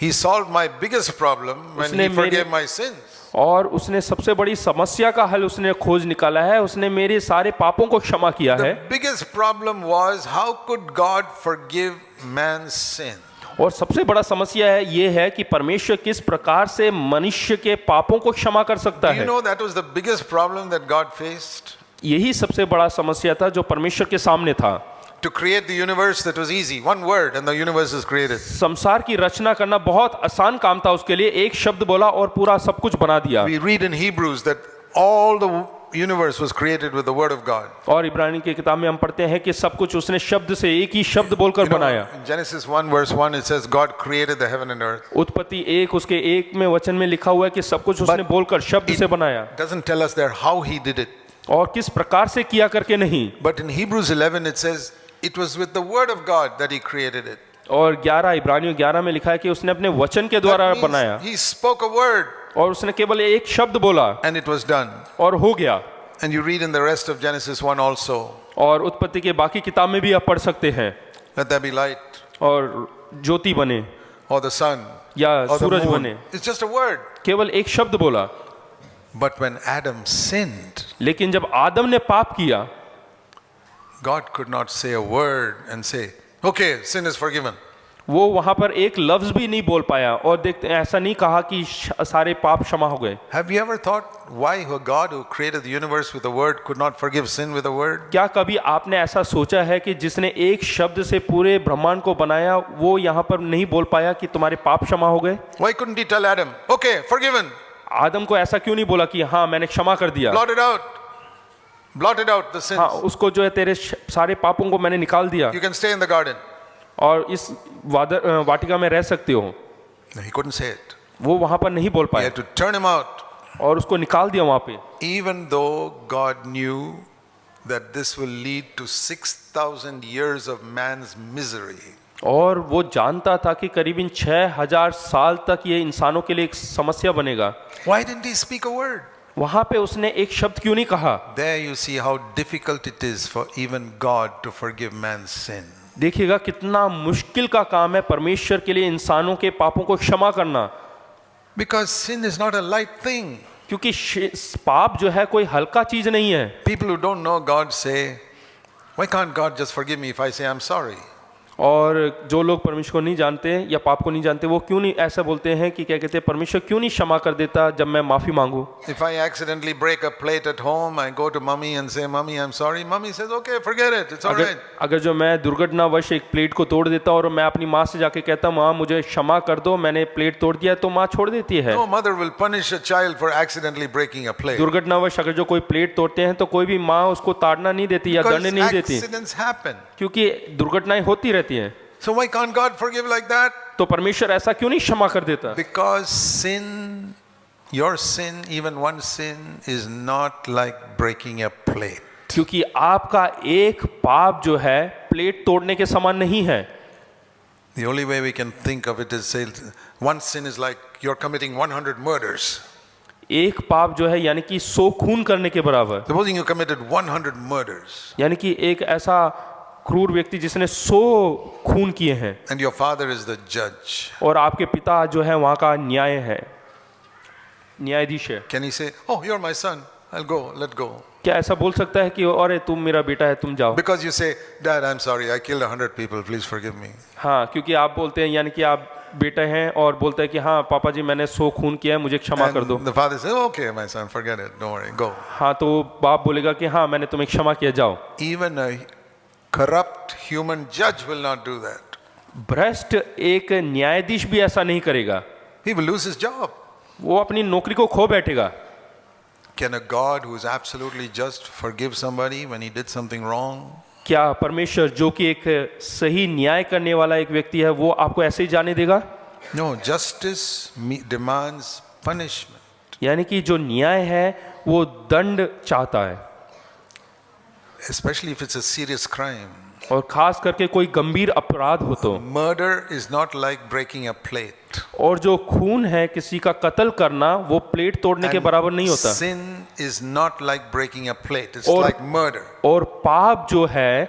He solved my biggest problem when उसने he forgave my sins. और उसने सबसे बड़ी समस्या का हल उसने खोज निकाला है, उसने मेरे सारे पापों को क्षमा किया है। The biggest problem was how could God forgive man's sin? और सबसे बड़ा समस्या है ये है कि परमेश्वर किस प्रकार से मनुष्य के पापों को क्षमा कर सकता Do you है। know that was the biggest problem that God faced? यही सबसे बड़ा समस्या था जो परमेश्वर के सामने था। To create the universe, that was easy. One word and the universe is created. संसार की रचना करना बहुत आसान काम था उसके लिए, एक शब्द बोला और पूरा सब कुछ बना दिया। We read in Hebrews that all the universe was created with the word of God. और इब्रानी की किताब में हम पढ़ते हैं कि सब कुछ उसने शब्द से, एक ही शब्द बोलकर बनाया। In Genesis 1 verse 1 it says God created the heaven and earth. उत्पत्ति 1 उसके 1 में वचन में लिखा हुआ है कि सब कुछ उसने बोलकर शब्द से बनाया। Doesn't tell us there how he did it. और किस प्रकार से किया करके नहीं। But in Hebrews 11 it says it was with the word of God that he created it. और 11 इब्रानियों 11 में लिखा है कि उसने अपने वचन के द्वारा That means बनाया he spoke a word और उसने केवल एक शब्द बोला and it was done. और हो गया। And you read in the rest of Genesis 1 also. और उत्पत्ति के बाकी किताब में भी आप पढ़ सकते हैं। Let there be light और ज्योति बने or the sun या or the सूरज moon. बने, It's just a word. केवल एक शब्द बोला। But when Adam sinned, लेकिन जब आदम ने पाप किया, God could not say a word and say, okay, sin is forgiven. वो वहां पर एक लफ्ज भी नहीं बोल पाया और देखते ऐसा नहीं कहा कि सारे पाप क्षमा हो गए। Have you ever thought why a God who created the universe with a word could not forgive sin with a word? क्या कभी आपने ऐसा सोचा है कि जिसने एक शब्द से पूरे ब्रह्मांड को बनाया वो यहाँ पर नहीं बोल पाया कि तुम्हारे पाप क्षमा हो गए? Why couldn't he tell Adam, okay, forgiven, आदम को ऐसा क्यों नहीं बोला कि हाँ मैंने क्षमा कर दिया, blotted out the sins. हाँ उसको जो है तेरे सारे पापों को मैंने निकाल दिया You can stay in the garden. और इस वाटिका में रह सकते हो। No, he couldn't say it. वो वहां पर नहीं बोल He पाया had to turn him out. और उसको निकाल दिया वहां पे। Even though God knew that this will lead to 6,000 years of man's misery. और वो जानता था कि करीबन 6,000 साल तक ये इंसानों के लिए एक समस्या बनेगा। Why didn't he speak a word? वहां पे उसने एक शब्द क्यों नहीं कहा? There you see how difficult it is for even God to forgive man's sin. देखिएगा कितना मुश्किल का काम है परमेश्वर के लिए इंसानों के पापों को क्षमा करना। Because sin is not a light thing. क्योंकि पाप जो है कोई हल्का चीज नहीं है। People who don't know God say, why can't God just forgive me if I say I'm sorry? और जो लोग परमेश्वर को नहीं जानते या पाप को नहीं जानते वो क्यों नहीं ऐसा बोलते हैं कि क्या कहते हैं परमेश्वर क्यों नहीं क्षमा कर देता जब मैं माफी मांगू? If I accidentally break a plate at home, I go to mommy and say, Mommy, I'm sorry. Mommy says, okay, forget it. It's all right. अगर जो मैं दुर्घटनावश एक प्लेट को तोड़ देता और मैं अपनी माँ से जाके कहता माँ मुझे क्षमा कर दो मैंने प्लेट तोड़ दिया तो माँ छोड़ देती है। No mother will punish a child for accidentally breaking a plate. दुर्घटनावश अगर जो कोई प्लेट तोड़ते हैं तो कोई भी माँ उसको ताड़ना नहीं देती या दंड नहीं Because देती accidents happen. क्योंकि दुर्घटनाएं होती रहती हैं। So why can't God forgive like that? तो परमेश्वर ऐसा क्यों नहीं क्षमा कर देता? Because sin, your sin, even one sin is not like breaking a plate. क्योंकि आपका एक पाप जो है प्लेट तोड़ने के समान नहीं है। The only way we can think of it is say one sin is like you're committing 100 murders. एक पाप जो है यानी कि 100 खून करने के बराबर। Supposing you committed 100 murders. यानी कि एक ऐसा क्रूर व्यक्ति जिसने 100 खून किए हैं। And your father is the judge. और आपके पिता जो है वहाँ का न्याय है, न्यायाधीश है। Can he say, oh, you're my son, I'll go, let go? क्या ऐसा बोल सकता है कि अरे तुम मेरा बेटा है तुम जाओ? Because you say, Dad, I'm sorry, I killed 100 people, please forgive me. हाँ, क्योंकि आप बोलते हैं यानी कि आप बेटे हैं और बोलते हैं कि हाँ पापा जी मैंने 100 खून किया है मुझे क्षमा कर दो। And the father says, okay, my son, forget it, don't worry, go. हाँ तो बाप बोलेगा कि हाँ मैंने तुम्हें क्षमा किया जाओ। Even a corrupt human judge will not do that. भ्रष्ट एक न्यायाधीश भी ऐसा नहीं करेगा। He will lose his job. वो अपनी नौकरी को खो बैठेगा। Can a God who is absolutely just forgive somebody when he did something wrong? क्या परमेश्वर जो कि एक सही न्याय करने वाला एक व्यक्ति है वो आपको ऐसे ही जाने देगा? No, justice demands punishment. यानी कि जो न्याय है वो दंड चाहता है। Especially if it's a serious crime. और खास करके कोई गंभीर अपराध हो तो। Murder is not like breaking a plate. और जो खून है किसी का कत्ल करना वो प्लेट तोड़ने के बराबर नहीं होता। Sin is not like breaking a plate. It's और- like murder. और पाप जो है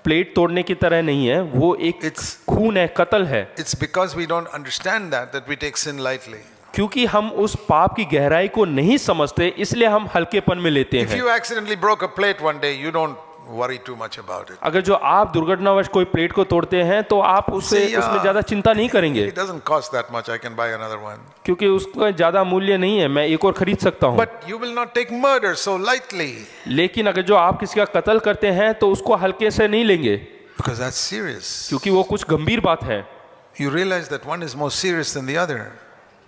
प्लेट तोड़ने की तरह नहीं है, वो एक It's- खून है, कत्ल है। It's because we don't understand that we take sin lightly. क्योंकि हम उस पाप की गहराई को नहीं समझते, इसलिए हम हल्केपन में लेते If हैं। you accidentally broke a plate one day, you don't worry too much about it. अगर जो आप दुर्घटनावश कोई प्लेट को तोड़ते हैं तो आप उससे See, उसमें ज्यादा चिंता नहीं करेंगे, It doesn't cost that much. I can buy another one. क्योंकि उसका ज्यादा मूल्य नहीं है, मैं एक और खरीद सकता हूँ। But you will not take murder so lightly लेकिन अगर जो आप किसी का कत्ल करते हैं तो उसको हल्के से नहीं लेंगे, because that's serious. क्योंकि वो कुछ गंभीर बात है। You realize that one is more serious than the other.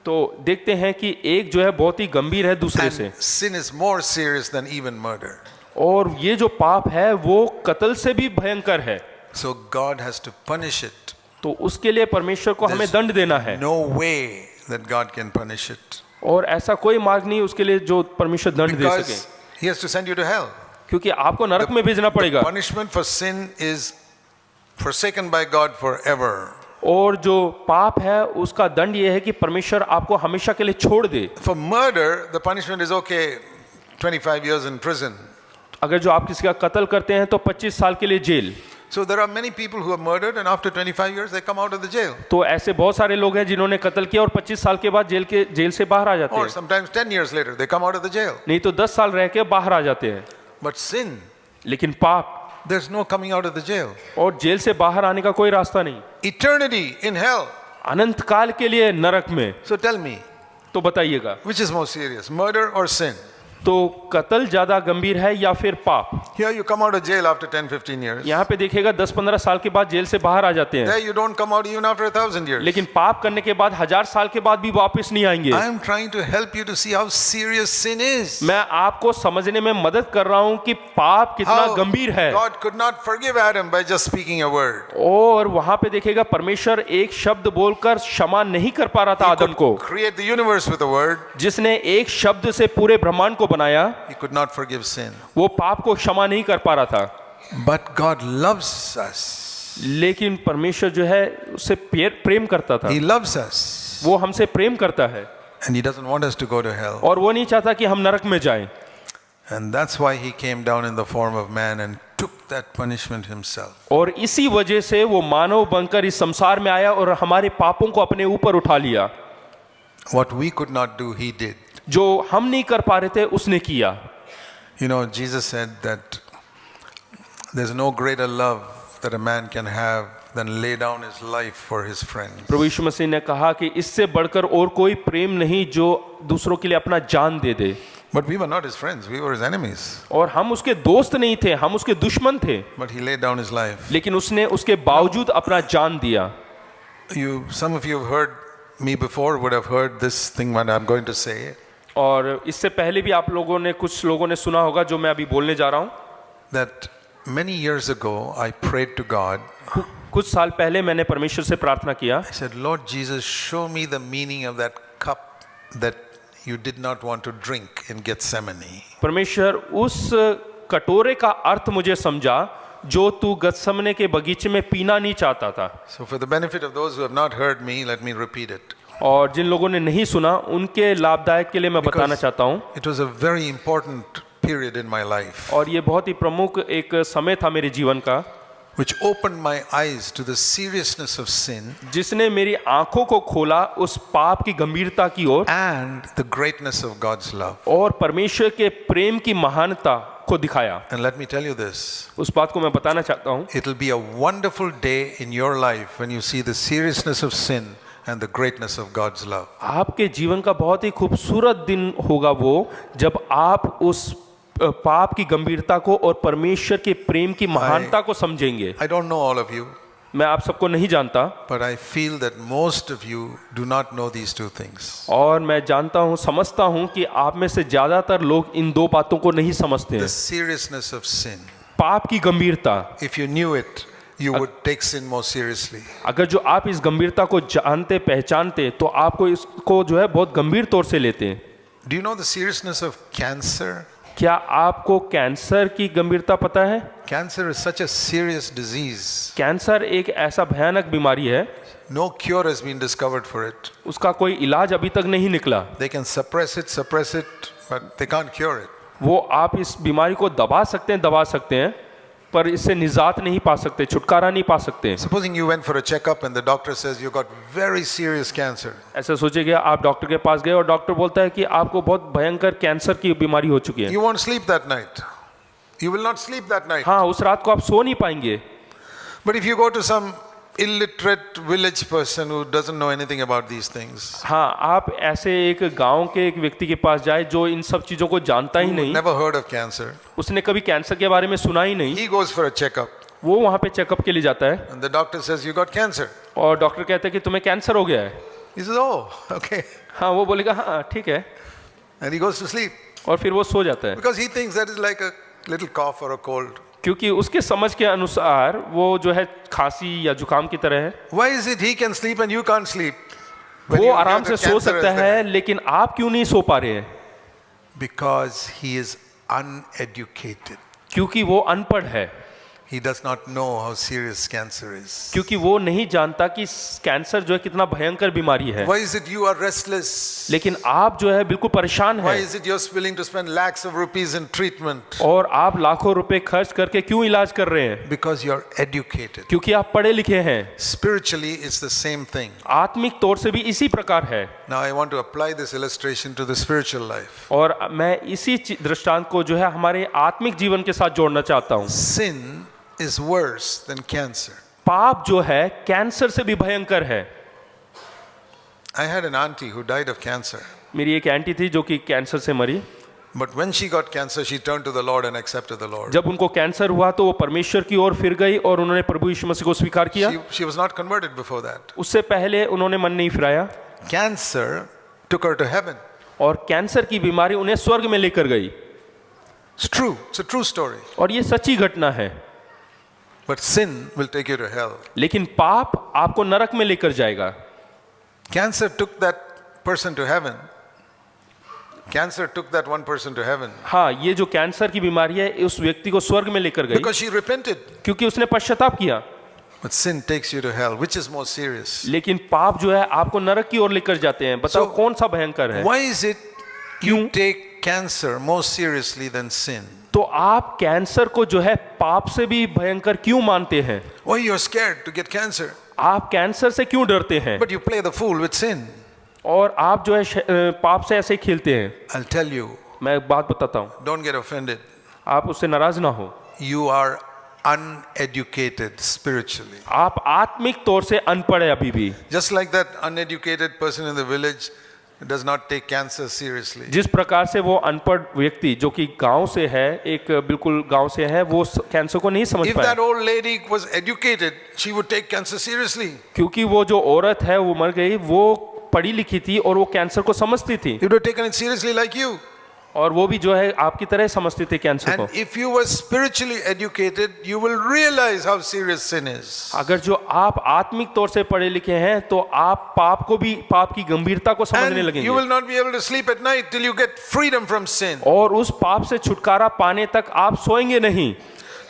तो देखते हैं कि एक जो है बहुत ही गंभीर है दूसरे And से, sin is more serious than even murder. और ये जो पाप है वो कत्ल से भी भयंकर है। So God has to punish it. तो उसके लिए परमेश्वर को हमें There's दंड देना है, No way that God can punish it. और ऐसा कोई मार्ग नहीं उसके लिए जो परमेश्वर दंड दे सके, Because He has to send you to hell. क्योंकि आपको नरक में भेजना पड़ेगा। Punishment for sin is forsaken by God forever. और जो पाप है उसका दंड ये है कि परमेश्वर आपको हमेशा के लिए छोड़ दे। For murder, the punishment is okay, 25 years in prison. अगर जो आप किसी का कत्ल करते हैं तो 25 साल के लिए jail. So there are many people who have murdered, and after 25 years they come out of the jail. तो ऐसे बहुत सारे लोग हैं जिन्होंने कत्ल किया और 25 साल के बाद जेल से बाहर आ जाते Or हैं, sometimes 10 years later they come out of the jail. नहीं तो 10 साल रह के बाहर आ जाते हैं। But sin, लेकिन पाप, there's no coming out of the jail. और जेल से बाहर आने का कोई रास्ता नहीं, Eternity in hell. अनंत काल के लिए नरक में। So tell me, तो बताइएगा, which is more serious, murder or sin? तो कत्ल ज्यादा गंभीर है या फिर पाप? Here you come out of jail after 10-15 years. यहाँ पे देखिएगा 10-15 साल के बाद जेल से बाहर आ जाते हैं, There you don't come out even after 1,000 years. लेकिन पाप करने के बाद 1000 साल के बाद भी वापस नहीं आएंगे। I am trying to help you to see how serious sin is. मैं आपको समझने में मदद कर रहा हूँ कि पाप कितना How गंभीर है। God could not forgive Adam by just speaking a word. और वहां पे देखिएगा परमेश्वर एक शब्द बोलकर क्षमा नहीं कर पा रहा था He आदम को, could create the universe with a word. जिसने एक शब्द से पूरे ब्रह्मांड को बनाया, He could not forgive sin. वो पाप को क्षमा नहीं कर पा रहा था। But God loves us. लेकिन परमेश्वर जो है उससे प्रेम करता था, He loves us. वो हमसे प्रेम करता है, And He doesn't want us to go to hell. और वो नहीं चाहता कि हम नरक में जाएं। And that's why He came down in the form of man and took that punishment Himself. और इसी वजह से वो मानव बनकर इस संसार में आया और हमारे पापों को अपने ऊपर उठा लिया। What we could not do, He did. जो हम नहीं कर पा रहे थे उसने किया। You know, Jesus said that there's no greater love that a man can have than lay down his life for his friends. प्रभु यीशु मसीह ने कहा कि इससे बढ़कर और कोई प्रेम नहीं जो दूसरों के लिए अपना जान दे दे। But we were not his friends, we were his enemies. और हम उसके दोस्त नहीं थे, हम उसके दुश्मन थे, But he laid down his life. लेकिन उसने उसके बावजूद अपना जान दिया। Some of you have heard me before, would have heard this thing what I'm going to say. और इससे पहले भी आप लोगों ने, कुछ लोगों ने सुना होगा जो मैं अभी बोलने जा रहा हूँ। That many years ago I prayed to God. कुछ साल पहले मैंने परमेश्वर से प्रार्थना किया। I said, Lord Jesus, show me the meaning of that cup that you did not want to drink in Gethsemane. परमेश्वर उस कटोरे का अर्थ मुझे समझा जो तू गत्समने के बगीचे में पीना नहीं चाहता था। So for the benefit of those who have not heard me, let me repeat it. और जिन लोगों ने नहीं सुना उनके लाभदायक के लिए मैं बताना चाहता हूँ। It was a very important period in my life, और ये बहुत ही प्रमुख एक समय था मेरे जीवन का, which opened my eyes to the seriousness of sin जिसने मेरी आंखों को खोला उस पाप की गंभीरता की ओर and the greatness of God's love. और परमेश्वर के प्रेम की महानता को दिखाया। And let me tell you this, उस बात को मैं बताना चाहता हूँ, it will be a wonderful day in your life when you see the seriousness of sin and the greatness of God's love. आपके जीवन का बहुत ही खूबसूरत दिन होगा वो जब आप उस पाप की गंभीरता को और परमेश्वर के प्रेम की महानता को समझेंगे। I don't know all of you, मैं आप सबको नहीं जानता, but I feel that most of you do not know these two things. और मैं जानता हूँ, समझता हूँ कि आप में से ज्यादातर लोग इन दो बातों को नहीं समझते हैं। The seriousness of sin. पाप की गंभीरता, If you knew it, you would take sin more seriously. अगर जो आप इस गंभीरता को जानते पहचानते तो आपको इसको जो है बहुत गंभीर तौर से लेते हैं। Do you know the seriousness of cancer? क्या आपको कैंसर की गंभीरता पता है? Cancer is such a serious disease. Cancer एक ऐसा भयानक बीमारी है, No cure has been discovered for it. उसका कोई इलाज अभी तक नहीं निकला। They can suppress it, but they can't cure it. वो आप इस बीमारी को दबा सकते हैं, पर इससे निजात नहीं पा सकते, छुटकारा नहीं पा सकते। Supposing you went for a checkup and the doctor says you got very serious cancer. ऐसा सोचिए आप डॉक्टर के पास गए और डॉक्टर बोलता है कि आपको बहुत भयंकर कैंसर की बीमारी हो चुकी है। You won't sleep that night. You will not sleep that night. हाँ, उस रात को आप सो नहीं पाएंगे। But if you go to some illiterate village person who doesn't know anything about these things, हाँ, आप ऐसे एक गांव के एक व्यक्ति के पास जाए जो इन सब चीजों को जानता ही नहीं, never heard of cancer, उसने कभी कैंसर के बारे में सुना ही नहीं, he goes for a checkup वो वहाँ पे चेकअप के लिए जाता है and the doctor says you got cancer. और डॉक्टर कहता है कि तुम्हें कैंसर हो गया है। He says, oh, okay. हाँ, वो बोलेगा हाँ ठीक है, And he goes to sleep और फिर वो सो जाता है, because he thinks that is like a little cough or a cold. क्योंकि उसके समझ के अनुसार वो जो है खांसी या जुकाम की तरह है। Why is it he can sleep and you can't sleep? When वो you आराम hear से the सो cancer सकता is है, there? लेकिन आप क्यों नहीं सो पा रहे हैं? Because he is uneducated. क्योंकि वो अनपढ़ है, He does not know how serious cancer is. क्योंकि वो नहीं जानता कि कैंसर जो है कितना भयंकर बीमारी है। Why is it you are restless? लेकिन आप जो है बिल्कुल परेशान Why हैं is it you're willing to spend lakhs of rupees in treatment? और आप लाखों रुपए खर्च करके क्यों इलाज कर रहे हैं? Because you're educated. क्योंकि आप पढ़े लिखे हैं। Spiritually, it's the same thing. आत्मिक तौर से भी इसी प्रकार है। Now, I want to apply this illustration to the spiritual life. और मैं इसी दृष्टांत को जो है हमारे आत्मिक जीवन के साथ जोड़ना चाहता हूँ। Sin is worse than cancer. पाप जो है कैंसर से भी भयंकर है। I had an auntie who died of cancer. मेरी एक आंटी थी जो कि कैंसर से मरी। But when she got cancer, she turned to the Lord and accepted the Lord. जब उनको कैंसर हुआ तो वो परमेश्वर की ओर फिर गई और उन्होंने प्रभु यीशु मसीह को स्वीकार किया। She was not converted before that. उससे पहले उन्होंने मन नहीं फिराया Cancer took her to heaven. और कैंसर की बीमारी उन्हें स्वर्ग में लेकर गई। It's true. It's a true story. और ये सच्ची घटना है। But sin will take you to hell. लेकिन पाप आपको नरक में लेकर जाएगा। Cancer took that person to heaven. Cancer took that one person to heaven हाँ, ये जो कैंसर की बीमारी है उस व्यक्ति को स्वर्ग में लेकर गई because she repented. क्योंकि उसने पश्चाताप किया। But sin takes you to hell. Which is more serious? लेकिन पाप जो है आपको नरक की ओर लेकर जाते हैं। बताओ So, कौन सा भयंकर है? Why is it you take cancer more seriously than sin? तो आप कैंसर को जो है पाप से भी भयंकर क्यों मानते हैं? Why you're scared to get cancer? आप कैंसर से क्यों डरते हैं? But you play the fool with sin. और आप जो है पाप से ऐसे खेलते हैं। I'll tell you, मैं एक बात बताता हूँ, don't get offended. आप उससे नाराज ना हो। You are uneducated spiritually. आप आत्मिक तौर से अनपढ़ है अभी भी। Just like that uneducated person in the village does not take cancer seriously. जिस प्रकार से वो अनपढ़ व्यक्ति जो कि गांव से है, एक बिल्कुल गांव से है, वो कैंसर को नहीं समझ If पाया। that old lady was educated, she would take cancer seriously. क्योंकि वो जो औरत है वो मर गई, वो पढ़ी लिखी थी और वो कैंसर को समझती थी She would have taken it seriously like you. और वो भी जो है आपकी तरह समझती थी कैंसर को। And if you were spiritually educated, you will realize how serious sin is. अगर जो आप आत्मिक तौर से पढ़े लिखे हैं तो आप पाप को भी, पाप की गंभीरता को समझने And you लगेंगे will not be able to sleep at night till you get freedom from sin. और उस पाप से छुटकारा पाने तक आप सोएंगे नहीं।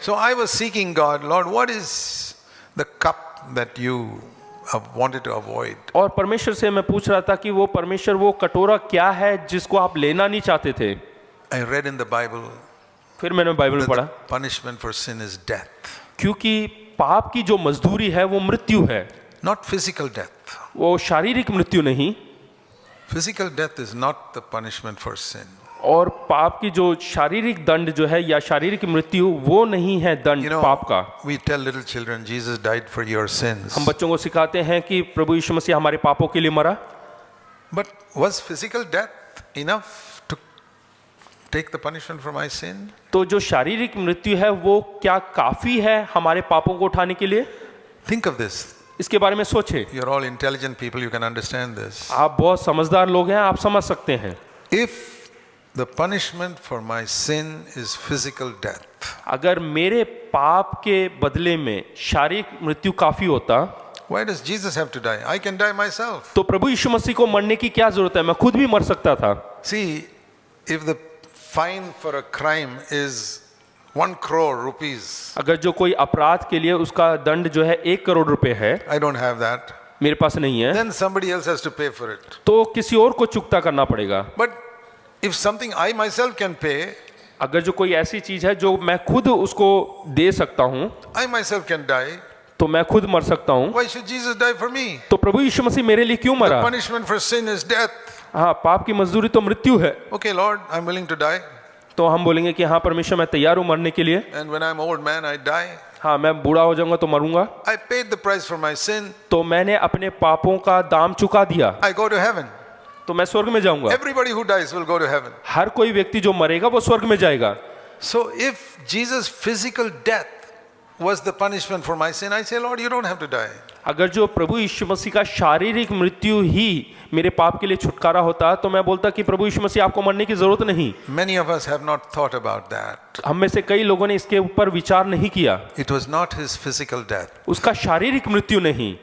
So I was seeking God, Lord, what is the cup that you have wanted to avoid? और परमेश्वर से मैं पूछ रहा था कि वो परमेश्वर वो कटोरा क्या है जिसको आप लेना नहीं चाहते थे। I read in the Bible फिर मैंने बाइबल में that पढ़ा the punishment for sin is death. क्योंकि पाप की जो मजदूरी है वो मृत्यु है, Not physical death. वो शारीरिक मृत्यु नहीं। Physical death is not the punishment for sin. और पाप की जो शारीरिक दंड जो है या शारीरिक मृत्यु वो नहीं है दंड You know, पाप का। we tell little children, Jesus died for your sins. हम बच्चों को सिखाते हैं कि प्रभु यीशु मसीह हमारे पापों के लिए मरा। But was physical death enough to take the punishment for my sin? तो जो शारीरिक मृत्यु है वो क्या काफी है हमारे पापों को उठाने के लिए? Think of this. इसके बारे में सोचे। You're all intelligent people, you can understand this. आप बहुत समझदार लोग हैं, आप समझ सकते हैं। If the punishment for my sin is physical death, अगर मेरे पाप के बदले में शारीरिक मृत्यु काफी होता, why does Jesus have to die? I can die myself. तो प्रभु यीशु मसीह को मरने की क्या जरूरत है? मैं खुद भी मर सकता था। See, if the fine for a crime is 1 crore rupees, अगर जो कोई अपराध के लिए उसका दंड जो है 1 करोड़ रुपए है, I don't have that, मेरे पास नहीं है, then somebody else has to pay for it. तो किसी और को चुकता करना पड़ेगा। But if something I myself can pay, अगर जो कोई ऐसी चीज है जो मैं खुद उसको दे सकता हूँ I myself can die. तो मैं खुद मर सकता हूँ, Why should Jesus die for me? तो प्रभु यीशु मसीह मेरे लिए क्यों मरा? Punishment for sin is death. हाँ, पाप की मजदूरी तो मृत्यु है। Okay, Lord, I'm willing to die. तो हम बोलेंगे कि हाँ परमेश्वर मैं तैयार हूँ मरने के लिए। And when I'm old man, I die. हाँ, मैं बूढ़ा हो जाऊंगा तो मरूंगा। I paid the price for my sin. तो मैंने अपने पापों का दाम चुका दिया, I go to heaven. तो मैं स्वर्ग में जाऊंगा। Everybody who dies will go to heaven. हर कोई व्यक्ति जो मरेगा वो स्वर्ग में जाएगा। So if Jesus' physical death was the punishment for my sin, I say, Lord, you don't have to die. अगर जो प्रभु यीशु मसीह का शारीरिक मृत्यु ही मेरे पाप के लिए छुटकारा होता तो मैं बोलता कि प्रभु यीशु मसीह आपको मरने की जरूरत नहीं। Many of us have not thought about that. हम में से कई लोगों ने इसके ऊपर विचार नहीं किया। It was not his physical death. उसका शारीरिक मृत्यु नहीं,